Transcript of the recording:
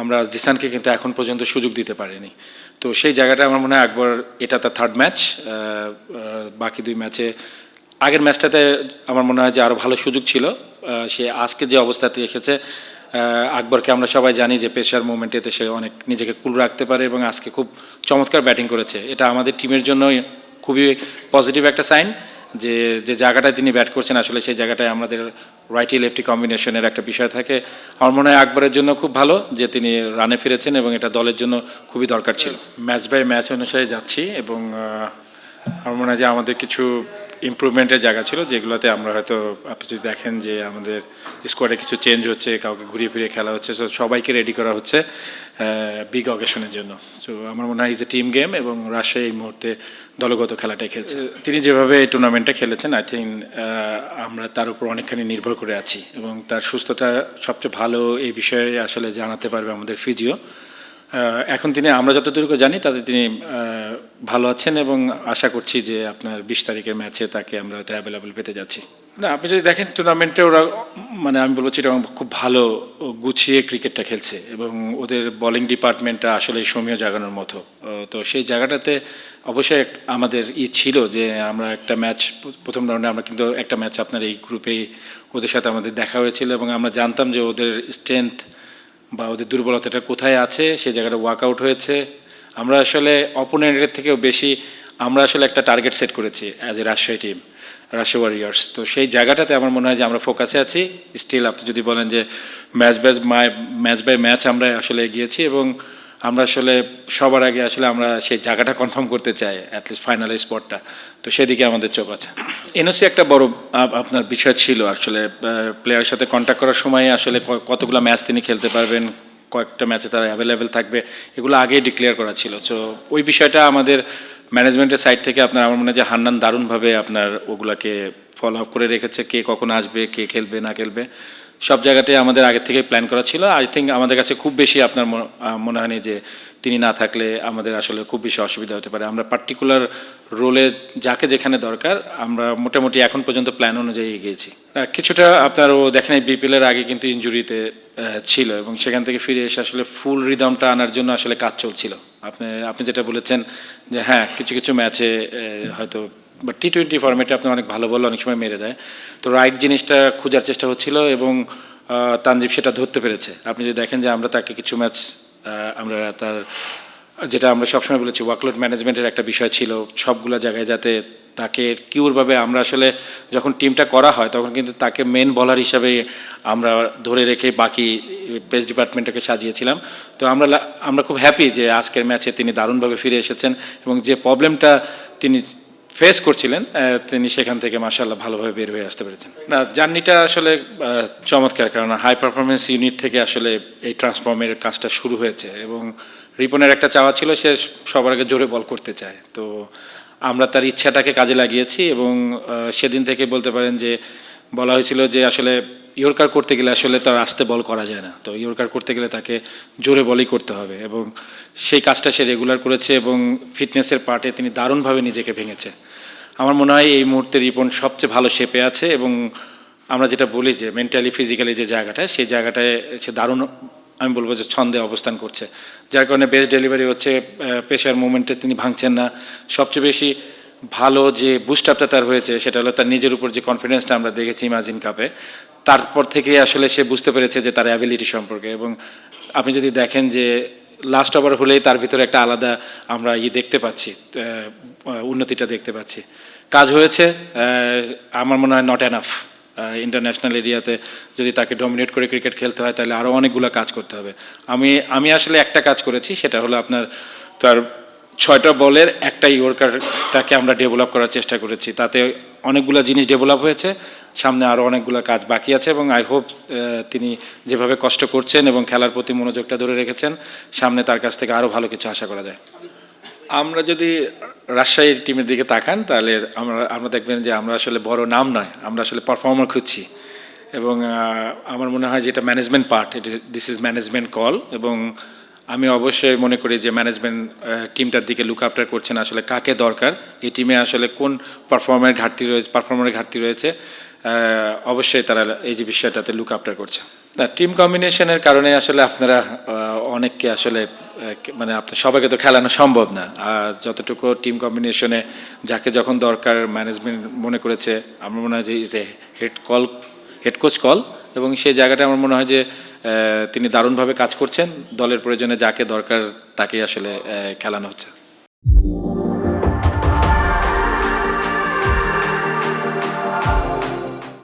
আমরা জিসানকে কিন্তু এখন পর্যন্ত সুযোগ দিতে পারিনি। তো সেই জায়গাটা আমার মনে হয় আকবর, এটা তার থার্ড ম্যাচ, বাকি দুই ম্যাচে আগের ম্যাচটাতে আমার মনে হয় যে আরও ভালো সুযোগ ছিল। সে আজকে যে অবস্থাতে এসেছে, আকবরকে আমরা সবাই জানি যে প্রেশার মুভমেন্টেতে সে অনেক নিজেকে কুল রাখতে পারে এবং আজকে খুব চমৎকার ব্যাটিং করেছে। এটা আমাদের টিমের জন্য খুবই পজিটিভ একটা সাইন যে যে জায়গাটায় তিনি ব্যাট করছেন আসলে সেই জায়গাটায় আমাদের রাইটি লেফটি কম্বিনেশনের একটা বিষয় থাকে। আমার মনে হয় আকবরের জন্য খুব ভালো যে তিনি রানে ফিরেছেন এবং এটা দলের জন্য খুবই দরকার ছিল। ম্যাচ বাই ম্যাচ অনুসারে যাচ্ছি এবং আমার মনে হয় যে আমাদের কিছু ইমপ্রুভমেন্টের জায়গা ছিল যেগুলোতে আমরা হয়তো, আপনি যদি দেখেন যে আমাদের স্কোয়াডে কিছু চেঞ্জ হচ্ছে, কাউকে ঘুরিয়ে ফিরিয়ে খেলা হচ্ছে, সো সবাইকে রেডি করা হচ্ছে বিগ অকেশনের জন্য। সো আমার মনে হয় ইজ এ টিম গেম এবং রাজশাহী এই মুহূর্তে দলগত খেলাটাই খেলছে। তিনি যেভাবে এই টুর্নামেন্টটা খেলেছেন, আই থিঙ্ক আমরা তার উপর অনেকখানি নির্ভর করে আছি এবং তার সুস্থতা সবচেয়ে ভালো এই বিষয়ে আসলে জানাতে পারবে আমাদের ফিজিও। এখন তিনি, আমরা যতটুকু জানি তাতে তিনি ভালো আছেন এবং আশা করছি যে আপনার 20 তারিখের ম্যাচে তাকে আমরা হয়তো অ্যাভেলেবল পেতে যাচ্ছি। না, আপনি যদি দেখেন টুর্নামেন্টে ওরা, মানে আমি বলবো চিটাগং খুব ভালো গুছিয়ে ক্রিকেটটা খেলছে এবং ওদের বোলিং ডিপার্টমেন্টটা আসলে সমীহ জাগানোর মতো। তো সেই জায়গাটাতে অবশ্যই আমাদের ছিল যে আমরা একটা ম্যাচ, প্রথম রাউন্ডে আমরা কিন্তু একটা ম্যাচ আপনার এই গ্রুপেই ওদের সাথে আমাদের দেখা হয়েছিল এবং আমরা জানতাম যে ওদের স্ট্রেংথ বা ওদের দুর্বলতাটা কোথায় আছে, সেই জায়গাটা ওয়ার্কআউট হয়েছে। আমরা আসলে অপোনেন্টের থেকেও বেশি আমরা আসলে একটা টার্গেট সেট করেছি as a Rajshahi team, Rajshahi Warriors. তো সেই জায়গাটাতে আমার মনে হয় যে আমরা ফোকাসে আছি। স্টিল আপনি যদি বলেন যে ম্যাচ বাই ম্যাচ আমরা আসলে এগিয়েছি এবং আমরা আসলে সবার আগে আসলে আমরা সেই জায়গাটা কনফার্ম করতে চাই, অ্যাটলিস্ট ফাইনালের স্পটটা। তো সেদিকে আমাদের চোখ আছে। এনওসি একটা বড় আপনার বিষয় ছিল আসলে, প্লেয়ারের সাথে কন্ট্যাক্ট করার সময় আসলে কতগুলো ম্যাচ তিনি খেলতে পারবেন, কয়েকটা ম্যাচে তারা অ্যাভেলেবেল থাকবে, এগুলো আগেই ডিক্লেয়ার করা ছিল। সো ওই বিষয়টা আমাদের ম্যানেজমেন্টের সাইড থেকে আপনার, আমার মনে হয় যে হান্নান দারুণভাবে আপনার ওগুলাকে ফলো আপ করে রেখেছে, কে কখন আসবে, কে খেলবে না খেলবে, সব জায়গাতে আমাদের আগে থেকে প্ল্যান করা ছিল। আই থিঙ্ক আমাদের কাছে খুব বেশি আপনার মনে হয়নি যে তিনি না থাকলে আমাদের আসলে খুব বেশি অসুবিধা হতে পারে। আমরা পার্টিকুলার রোলে যাকে যেখানে দরকার আমরা মোটামুটি এখন পর্যন্ত প্ল্যান অনুযায়ী এগিয়েছি। কিছুটা আপনার, ও দেখেন বিপিএলের আগে কিন্তু ইনজুরিতে ছিল এবং সেখান থেকে ফিরে এসে আসলে ফুল রিদমটা আনার জন্য আসলে কাজ চলছিল। আপনি যেটা বলেছেন যে হ্যাঁ, কিছু কিছু ম্যাচে হয়তো বা টি-20 ফরম্যাটে আপনি অনেক ভালো বল অনেক সময় মেরে দেয়, তো রাইট জিনিসটা খোঁজার চেষ্টা হচ্ছিল এবং তানজিব সেটা ধরতে পেরেছে। আপনি যদি দেখেন যে আমরা তাকে কিছু ম্যাচ, আমরা তার, যেটা আমরা সবসময় বলেছি ওয়ার্কলোড ম্যানেজমেন্টের একটা বিষয় ছিল, সবগুলো জায়গায় যাতে তাকে কিউরভাবে আমরা আসলে যখন টিমটা করা হয় তখন কিন্তু তাকে মেন বলার হিসাবে আমরা ধরে রেখে বাকি পেস ডিপার্টমেন্টটাকে সাজিয়েছিলাম। তো আমরা খুব হ্যাপি যে আজকের ম্যাচে তিনি দারুণভাবে ফিরে এসেছেন এবং যে প্রবলেমটা তিনি ফেস করছিলেন তিনি সেখান থেকে মাশাআল্লাহ ভালোভাবে বের হয়ে আসতে পেরেছেন। না, জার্নিটা আসলে চমৎকার, কারণ হাই পারফরমেন্স ইউনিট থেকে আসলে এই ট্রান্সফর্মের কাজটা শুরু হয়েছে এবং রিপনের একটা চাওয়া ছিল, সে সবার আগে জোরে বল করতে চায়। তো আমরা তার ইচ্ছাটাকে কাজে লাগিয়েছি এবং সেদিন থেকে বলতে পারেন যে বলা হয়েছিল যে আসলে ইয়র্কার করতে গেলে আসলে তার আস্তে বল করা যায় না, তো ইয়র্কার করতে গেলে তাকে জোরে বলই করতে হবে এবং সেই কাজটা সে রেগুলার করেছে এবং ফিটনেসের পার্টে তিনি দারুণভাবে নিজেকে ভেঙেছে। আমার মনে হয় এই মুহূর্তে রিপন সবচেয়ে ভালো শেপে আছে এবং আমরা যেটা বলি যে মেন্টালি ফিজিক্যালি যে জায়গাটা, সেই জায়গাটায় সে দারুণ, আমি বলবো যে ছন্দে অবস্থান করছে, যার কারণে বেস্ট ডেলিভারি হচ্ছে, পেশার মুভমেন্টে তিনি ভাঙছেন না। সবচেয়ে বেশি ভালো যে বুস্ট আপটা তার হয়েছে সেটা হলো তার নিজের উপর যে কনফিডেন্সটা আমরা দেখেছি ইমাজিন কাপে, তারপর থেকে আসলে সে বুঝতে পেরেছে যে তার অ্যাবিলিটি সম্পর্কে। এবং আপনি যদি দেখেন যে লাস্ট ওভার হলেই তার ভিতরে একটা আলাদা আমরা দেখতে পাচ্ছি, উন্নতিটা দেখতে পাচ্ছি। কাজ হয়েছে, আমার মনে হয় নট এনাফ। ইন্টারন্যাশনাল এরিয়াতে যদি তাকে ডমিনেট করে ক্রিকেট খেলতে হয় তাহলে আরও অনেকগুলো কাজ করতে হবে। আমি আসলে একটা কাজ করেছি, সেটা হলো আপনার তার 6টা বলের একটা ইয়র্কারটাকে আমরা ডেভেলপ করার চেষ্টা করেছি, তাতে অনেকগুলো জিনিস ডেভেলপ হয়েছে, সামনে আরও অনেকগুলো কাজ বাকি আছে এবং আই হোপ তিনি যেভাবে কষ্ট করছেন এবং খেলার প্রতি মনোযোগটা ধরে রেখেছেন, সামনে তার কাছ থেকে আরও ভালো কিছু আশা করা যায়। আমরা যদি রাজশাহীর টিমের দিকে তাকান তাহলে আমরা দেখবেন যে আমরা আসলে বড় নাম নয়, আমরা আসলে পারফর্মার খুঁজছি এবং আমার মনে হয় যে এটা management part, this is management call এবং আমি অবশ্যই মনে করি যে ম্যানেজমেন্ট টিমটার দিকে লুক আফটার করছেন আসলে কাকে দরকার, এই টিমে আসলে কোন পারফর্মারের ঘাটতি রয়েছে, অবশ্যই তারা এই যে বিষয়টাতে লুক আফটার করছে। না, টিম কম্বিনেশনের কারণে আসলে আপনারা অনেককে আসলে মানে আপনার সবাইকে তো খেলানো সম্ভব না। আর যতটুকু টিম কম্বিনেশনে যাকে যখন দরকার ম্যানেজমেন্ট মনে করেছে, আমার মনে হয় যে is a head coach call, এবং সেই জায়গাটা আমার মনে হয় যে তিনি দারুণভাবে কাজ করছেন। দলের প্রয়োজনে যাকে দরকার তাকেই আসলে খেলানো হচ্ছে।